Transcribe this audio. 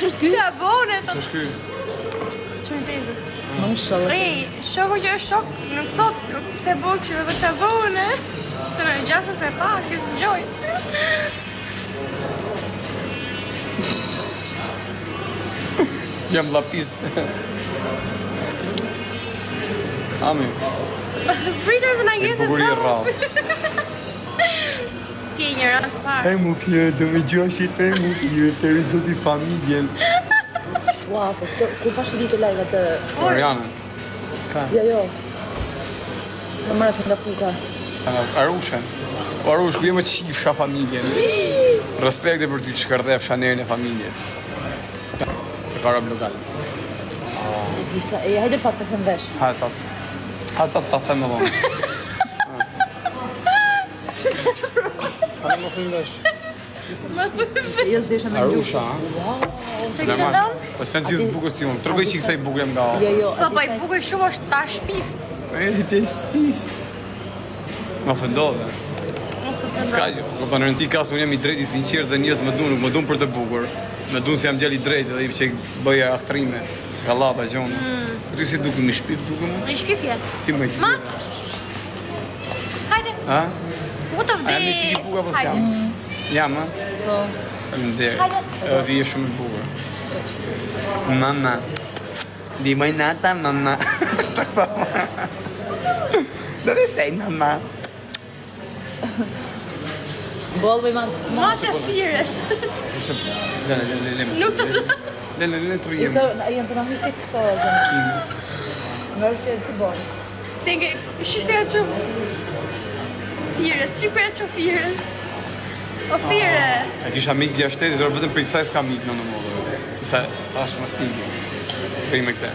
Kush është ky? Qa bone, Që është ky? Qënë tezës. Mashallah. Ej, shoku që është shok, nuk thot pse bo kështu dhe qa bone. Se në gjasmës me pa, kësë në gjoj. Jam lapist. Ami, Pritër se në e gjesë buguri e rrallë. Ti një rëndë të parë. E mu fje, do me gjoshit, e mu fje, të rizoti familjen. Ua, po ku pash ditë live atë? Oriana. Ka? Jo. Në marrë nga puka. Arushen. O Arush, ku jeme të shifsha familjen. Respekte për ty që shkërdef shanerin e familjes. Të kara blogal. Disa, e hajde pak të them vesh. Ha ta them më vonë. Ha më them vesh. Jo s'desha me gjuhë. Arusha, ha? Që këtë dhënë? Po sen gjithë bukur si unë. Tërgoj që i kësaj bukur nga... Jo. Pa, pa, i bukur shumë është ta shpif. E të spis. Ma fëndodhe. Ska gjë, po në rëndësi kasë unë jam i drejt i sinqert dhe njës më dun, nuk më dun për të bukur. Më dun se jam djali i drejt edhe i që bëja aktrime, gallata gjonë. Këtu si duke në shpif duke mu? Në shpifje. Ti më i të Mac. Hajde. Ha? What of A jam e që i buka për jam? Jam, ha? Po. Faleminderit. Edhe ti je shumë i bukur. Mama. Di më nata, mama. Dove sei, mama? Boll me man. Mafja thires. Nuk të Lene të rrijem. Isa janë të nahi këtë këto zënë. Kimit. Nga është e si bërë. Se nge, shiste e që... Thires, që për e që thires? O thire. E kisha mik bja shtetit, vetëm për i kësaj s'ka mik në modë. Se sa është më sigi. Të rrijem e këte.